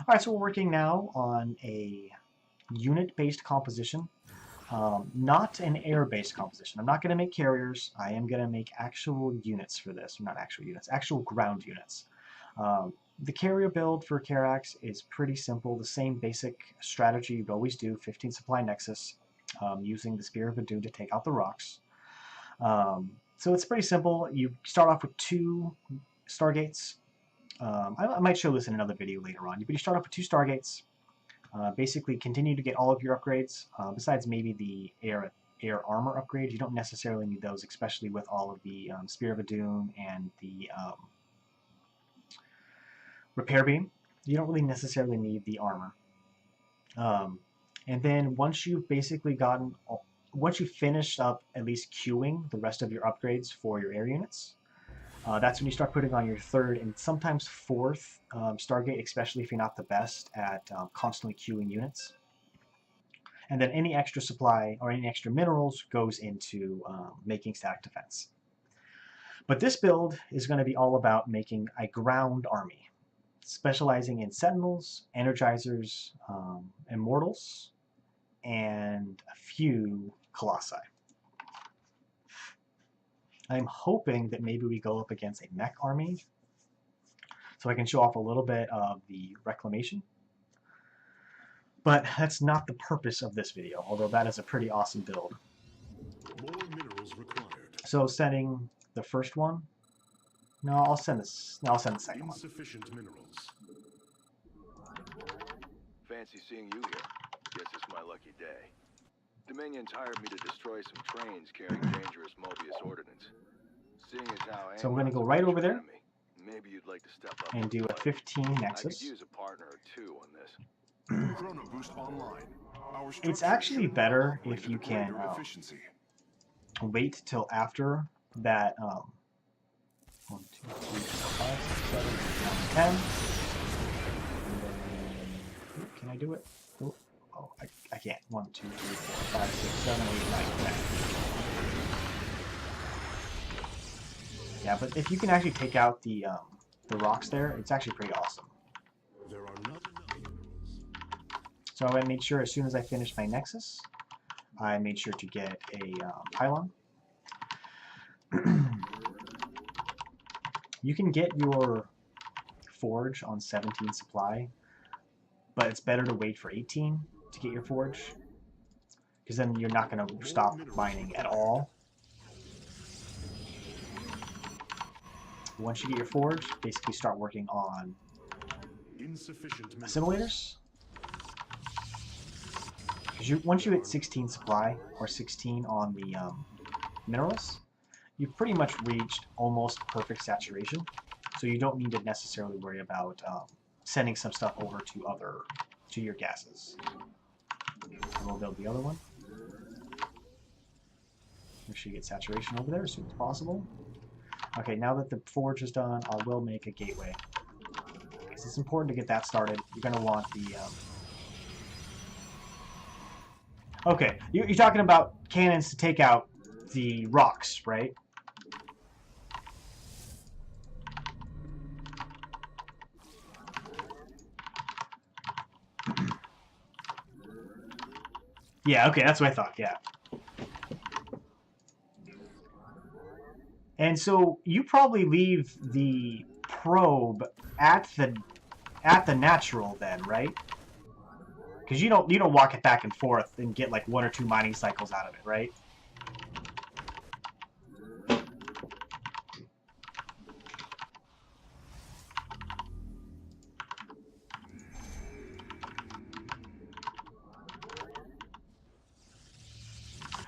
Alright, so we're working now on a unit-based composition, not an air-based composition. I'm not going to make carriers. I am going to make actual units for this. Not actual units, actual ground units. The carrier build for Karax is pretty simple. The same basic strategy you'd always do, 15 supply nexus, using the Spear of Adun to take out the rocks. So it's pretty simple. You start off with 2 Stargates. I might show this in another video later on, but you start off with 2 Stargates. Basically, continue to get all of your upgrades, besides maybe the air armor upgrade. You don't necessarily need those, especially with all of the Spear of Adun and the Repair Beam. You don't really necessarily need the armor. And then once you've basically once you've finished up at least queuing the rest of your upgrades for your air units, that's when you start putting on your 3rd and sometimes 4th Stargate, especially if you're not the best at constantly queuing units. And then any extra supply or any extra minerals goes into making static defense. But this build is going to be all about making a ground army, specializing in Sentinels, Energizers, Immortals, and a few Colossi. I'm hoping that maybe we go up against a mech army so I can show off a little bit of the reclamation. But that's not the purpose of this video, although that is a pretty awesome build. More minerals required. So sending the first one. No, I'll send this. No, I'll send the second one. Insufficient minerals. Fancy seeing you here. Guess it's my lucky day. Dominion's hired me to destroy some trains carrying dangerous Mobius ordnance. Seeing as how So I'm going to go right over there maybe you'd like to step up and do a 15 I could Nexus. use a partner or 2 on this. Chrono boost online. It's actually better if you can wait till after that 1, 2, 3, 4, 5, 6, 7, 8, 9, 10. And then, can I do it? Oh, I can't. 1, 2, 3, 4, 5, 6, 7, 8, 9, 10. Yeah, but if you can actually take out the rocks there, it's actually pretty awesome. There are not enough minerals. So I made sure as soon as I finished my Nexus, I made sure to get a pylon. You can get your forge on 17 supply, but it's better to wait for 18 to get your forge, because then you're not going to stop mining at all. Once you get your forge, basically start working on assimilators. Because once you hit 16 supply, or 16 on the minerals, you've pretty much reached almost perfect saturation. So you don't need to necessarily worry about sending some stuff over to your gases. And we'll build the other one. Make sure you get saturation over there as soon as possible. Okay, now that the forge is done, I will make a gateway. Because it's important to get that started. You're going to want the... Okay, you're talking about cannons to take out the rocks, right? Yeah, okay, that's what I thought, yeah. And so you probably leave the probe at the natural then, right? Because you don't walk it back and forth and get like 1 or 2 mining cycles out of it, right?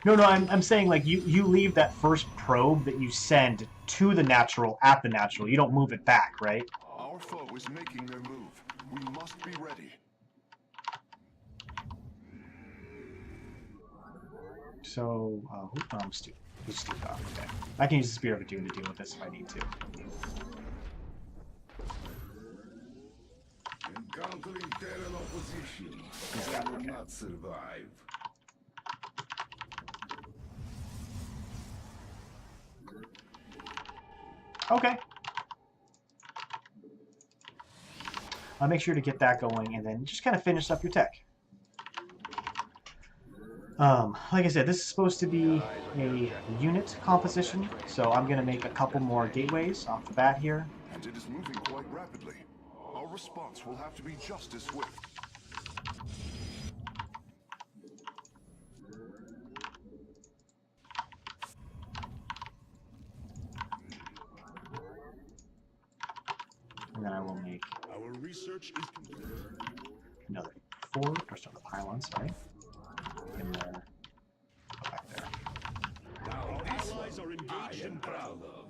No, I'm saying like you leave that first probe that you send to the natural at the natural. You don't move it back, right? Our foe is making their move. We must be ready. So, I'm stupid. Who's stupid? Oh, okay. I can use the Spear of Adun to deal with this if I need to. Encountering Terran opposition, I will not survive. Okay. make sure to get that going, and then just kind of finish up your tech. Like I said, this is supposed to be a unit composition, so I'm going to make a couple more gateways off the bat here. And it is moving quite rapidly. Our response will have to be just as swift. And then I will make Our research is complete. another 4, or so the pylons, sorry. In there. Go back there. Now this allies are engaged in proud of.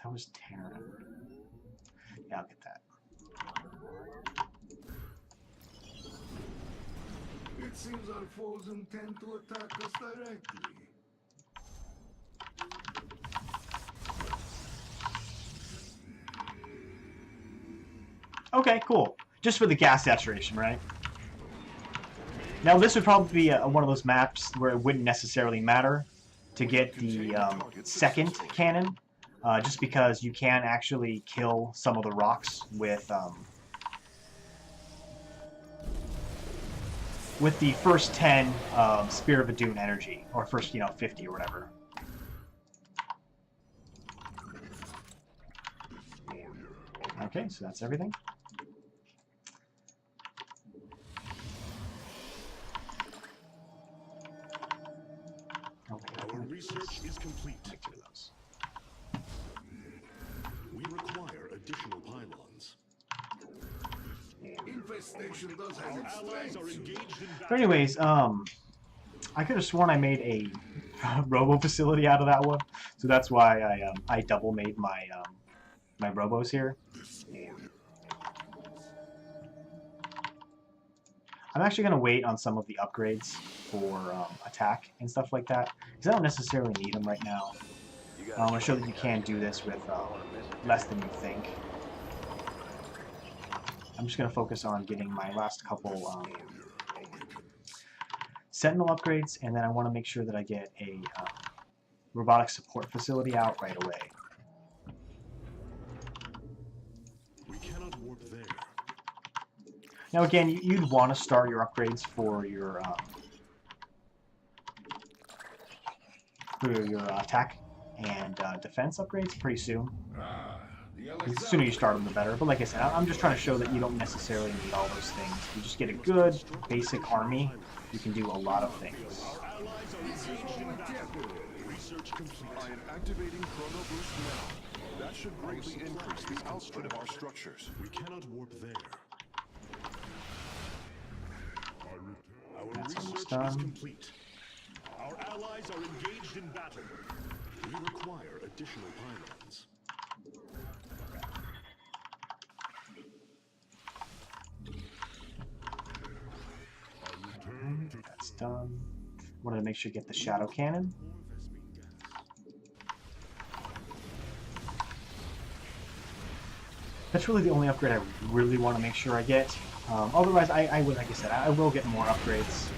That was Terran. Yeah, I'll get that. It seems our foes intend to attack us directly. Okay, cool. Just for the gas saturation, right? Now this would probably be one of those maps where it wouldn't necessarily matter to get the second cannon, just because you can actually kill some of the rocks with the first 10 Spear of Adun energy, or first 50 or whatever. Okay, so that's everything. Our research is complete. We require additional pylons. Infestation does have its allies are engaged in battle. But anyways, I could have sworn I made a Robo facility out of that one, so that's why I double made my my Robos here. I'm actually going to wait on some of the upgrades for attack and stuff like that, because I don't necessarily need them right now. I want to show that you can do this with less than you think. I'm just going to focus on getting my last couple Sentinel upgrades, and then I want to make sure that I get a robotic support facility out right away. We cannot warp there. Now again, you'd want to start your upgrades for your attack and defense upgrades pretty soon. The sooner you start them, the better. But like I said, I'm just trying to show that you don't necessarily need all those things. You just get a good basic army, you can do a lot of things. I am activating Chrono Boost now. That should greatly increase the output of our structures. We cannot warp there. Our That's almost research done. is complete. Our allies are engaged in battle. We require additional pylons. That's done. Wanted to make sure you get the shadow cannon. That's really the only upgrade I really want to make sure I get. Otherwise, I would, like I said, I will get more upgrades.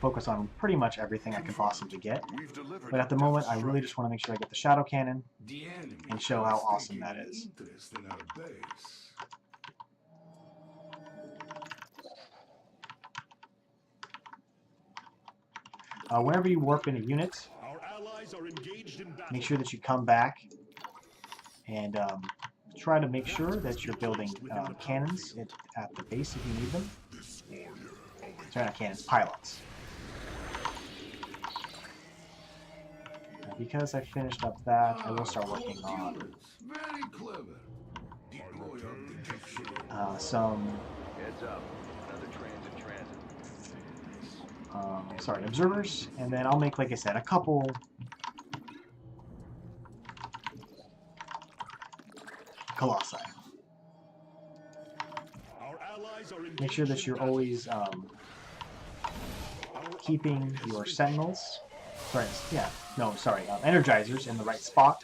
Focus on pretty much everything I can possibly get. But at the moment, I really just want to make sure I get the shadow cannon and show how awesome that is. Whenever you warp in a unit, make sure that you come back and try to make sure that you're building cannons at the base if you need them. Sorry, not cannons, pylons. Because I finished up that, I will start working on some Heads up. Another train's in transit. sorry, observers, and then I'll make, like I said, a couple colossi. Make sure that you're always keeping your sentinels, energizers in the right spot,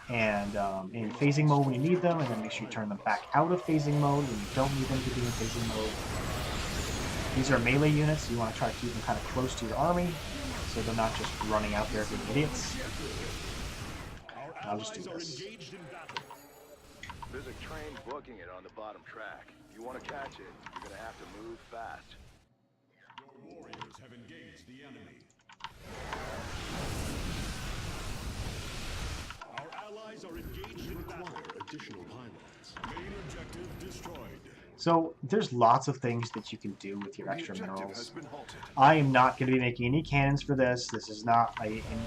and in phasing mode when you need them, and then make sure you turn them back out of phasing mode when you don't need them to be in phasing mode. These are melee units, so you want to try to keep them kind of close to your army, so they're not just running out there being idiots. I'll just do allies are this. engaged in battle. There's a train booking it on the bottom track. If you want to catch it, you're gonna have to move fast. Your warriors have engaged the enemy. Our allies are engaged in battle. Additional pylons. Main objective destroyed. So there's lots of things that you can do with your The extra objective has minerals. been halted. I am not going to be making any cannons for this. This is not.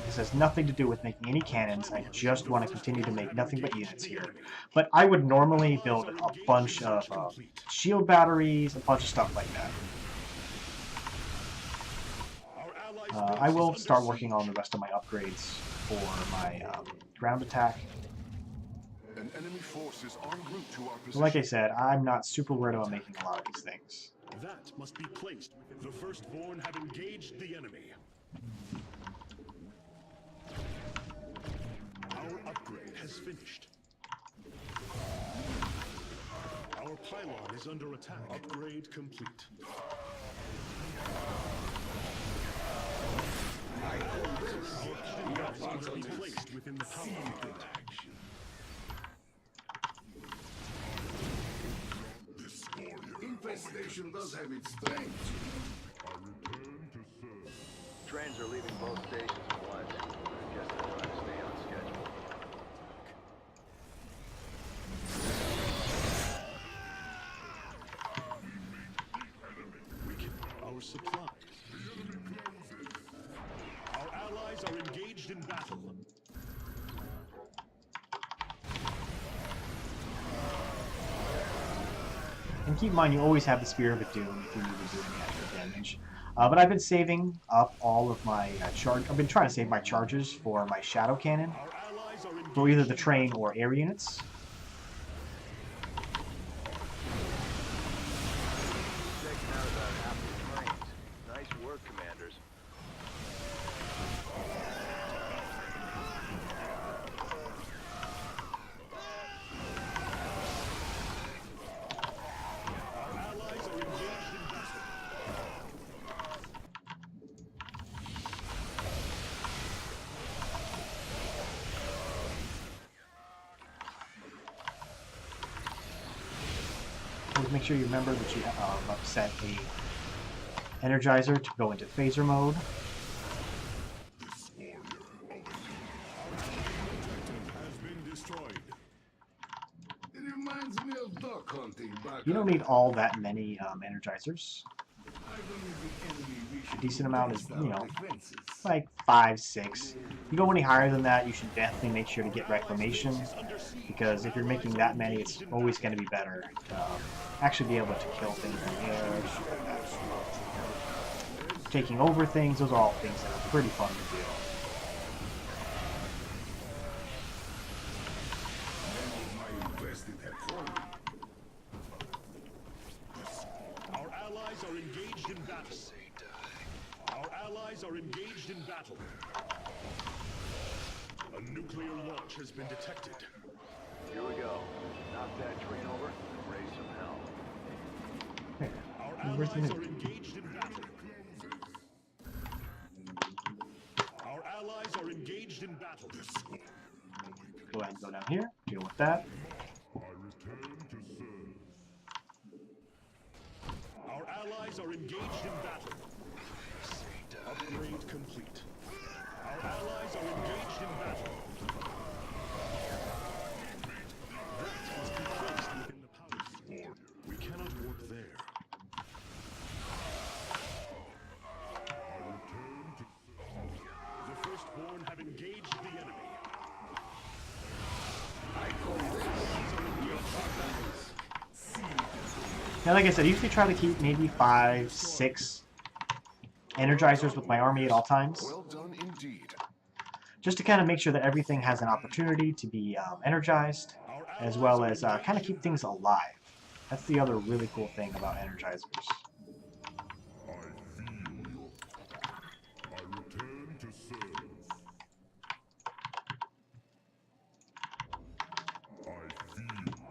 This has nothing to do with making any cannons. I just want to continue to make nothing but units here. But I would normally build a bunch of shield batteries, a bunch of stuff like that. I will start working on the rest of my upgrades for my ground attack. An enemy force is en route to our position. Like I said, I'm not super worried about making a lot of these things. That must be placed within the firstborn have engaged the enemy. Our upgrade has finished. Our pylon is under attack. Upgrade complete. Must be placed within the pylon grid. Infestation does have its strengths. Trains are leaving both stations at once. I guess they're trying to stay on schedule. Our supplies. Our allies are engaged in battle. And keep in mind, you always have the Spear of Doom if you need to do any extra damage. But I've been saving up all of my charge. I've been trying to save my charges for my Shadow Cannon Our allies are engaged for either the train or air units. Taking out about half the trains. Nice work, commanders. Our allies are engaged in battle. Always make sure you remember that you have set a Energizer to go into phaser mode. Has been destroyed. It reminds me of duck hunting back. You don't need all that many Energizers. I believe the enemy reached Decent amount is, our you know, defenses. like 5, 6. If you go any higher than that, you should definitely make sure to get Reclamation, because if you're making that many, it's always going to be better to actually be able to kill things in the air, shit like that. Taking over things, those are all things that are pretty fun to do. My invested at home. Our allies are engaged in battle. Our allies are engaged in battle. A nuclear launch has been detected. Here we go. Knock that train over and raise some hell. Here, Our where's the allies nuke? are engaged in battle. Our allies are engaged in battle. Go ahead and go down here, deal with that. Our allies are engaged in battle. Upgrade complete. Our allies are engaged in battle. That must be placed within the palace. We cannot work there. The firstborn have engaged the enemy. Now, like I said, I usually try to keep maybe 5, 6 Energizers with my army at all times, Well done indeed. just to kind of make sure that everything has an opportunity to be energized, as well as kind of keep things alive. That's the other really cool thing about Energizers.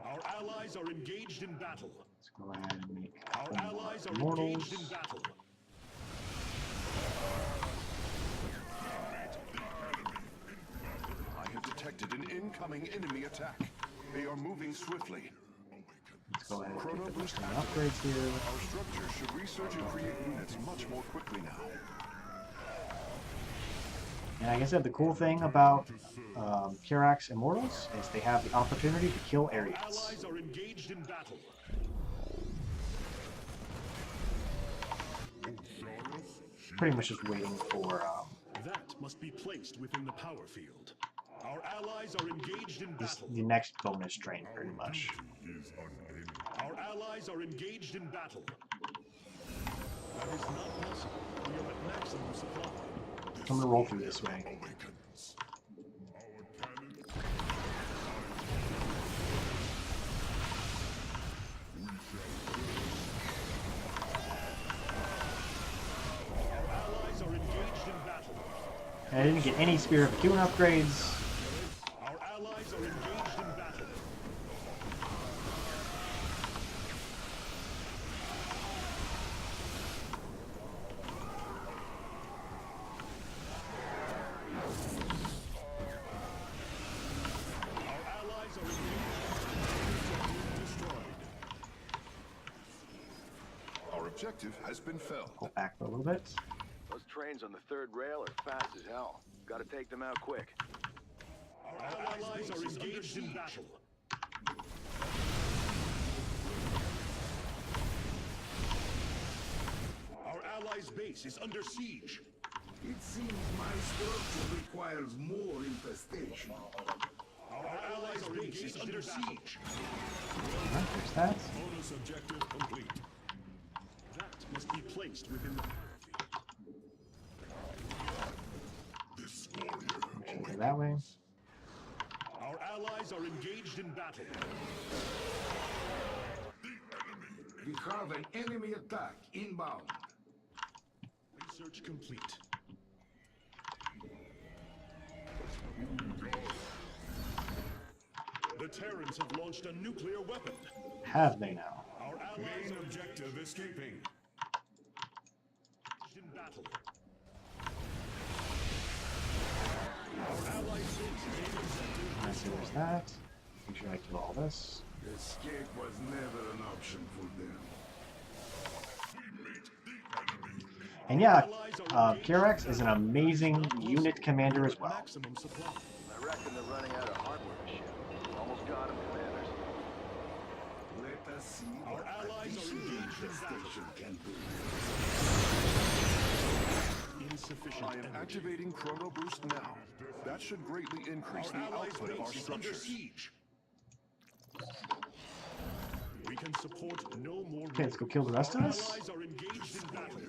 Our allies are engaged in battle. Let's go ahead and make Our allies are Immortals. engaged in battle. I have detected detected an incoming enemy attack. They are moving swiftly. Let's go ahead and Chrono get the boost boosting now. upgrades here. Our structure should research and create units much more quickly now. And like I said, the cool thing about Karax Immortals is they have the opportunity to kill Our areas. allies are engaged in battle. Pretty much just waiting for That must be placed within the power field. Our allies are engaged in battle. the next bonus train, pretty much. Our allies are engaged in battle. That is not possible. We are at maximum supply. I'm going to roll through this way. Our allies are engaged in battle. And I didn't get any Spear of Acumen upgrades. Our allies are engaged in battle. Our allies are engaged. Destroyed. Our objective has been felled. Pull back for a little bit. Those trains on the third rail are fast as hell. Gotta take them out quick. Our allies are engaged in battle. Our allies' base is under siege. It seems my structure requires more infestation. Our allies' base is under siege. Alright, there's that. Bonus objective complete. That must be placed within the power field. Should go that way. Our allies are engaged in battle. We have an enemy attack inbound. Research complete. The Terrans have launched a nuclear weapon. Have they now? Our allies Main are objective escaping. engaged in battle. Our allies' base is intercepted. Alright, so there's that. Make sure I kill all this. Escape was never an option for them. And yeah, Karax is an amazing unit commander as well. Maximum supply. I reckon they're running out of hardware to ship. Almost got them, commanders. Let us see Our what allies are additional engaged in battle. infestation can do. Insufficient I am energy. activating Chrono Boost now. That should greatly increase the Our allies' output of our base is under structures. siege. We can support no more. Okay, let's go kill the rest of Our us. allies are engaged in battle.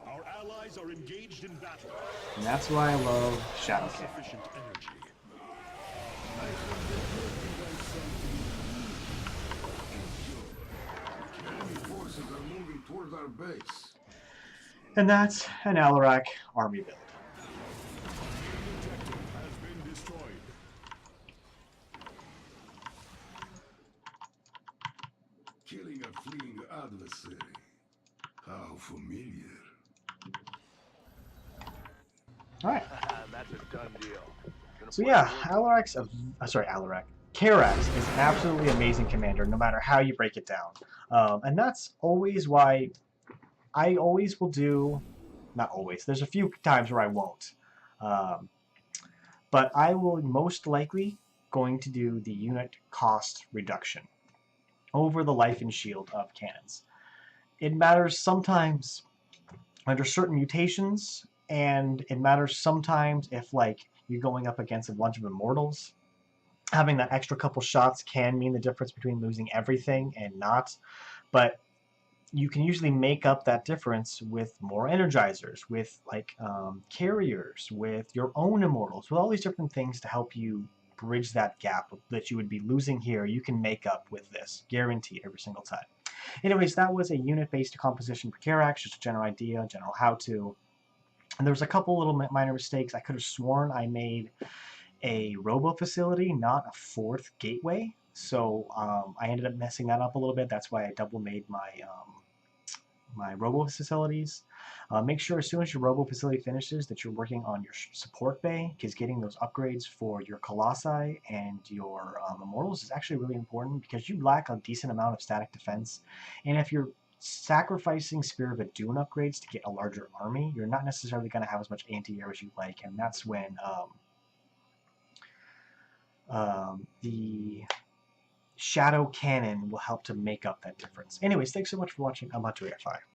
Our allies are engaged in battle. And that's why I love Shadow King. Insufficient energy. Enemy forces are moving toward our base. And that's an Alarak army build. Objective has been destroyed. Killing a fleeing adversary. How familiar. Alright, That's a done deal. Gonna so put yeah, it Alarak's sorry, Alarak. Karax is an absolutely amazing commander, no matter how you break it down. And that's always why I always will do, not always, there's a few times where I won't. But I will most likely going to do the unit cost reduction over the life and shield of cannons. It matters sometimes under certain mutations, and it matters sometimes if like you're going up against a bunch of immortals. Having that extra couple shots can mean the difference between losing everything and not, but you can usually make up that difference with more energizers, with like carriers, with your own immortals, with all these different things to help you bridge that gap that you would be losing here. You can make up with this, guaranteed every single time. Anyways, that was a unit-based composition for Karax, just a general idea, general how-to. And there was a couple little minor mistakes. I could have sworn I made a Robo facility, not a fourth gateway. So I ended up messing that up a little bit. That's why I double made my Robo facilities. Make sure as soon as your Robo facility finishes that you're working on your support bay, because getting those upgrades for your Colossi and your Immortals is actually really important because you lack a decent amount of static defense. And if you're sacrificing Spear of Adun upgrades to get a larger army, you're not necessarily going to have as much anti-air as you like, and that's when the Shadow Cannon will help to make up that difference. Anyways, thanks so much for watching. I'm Hunter AFI.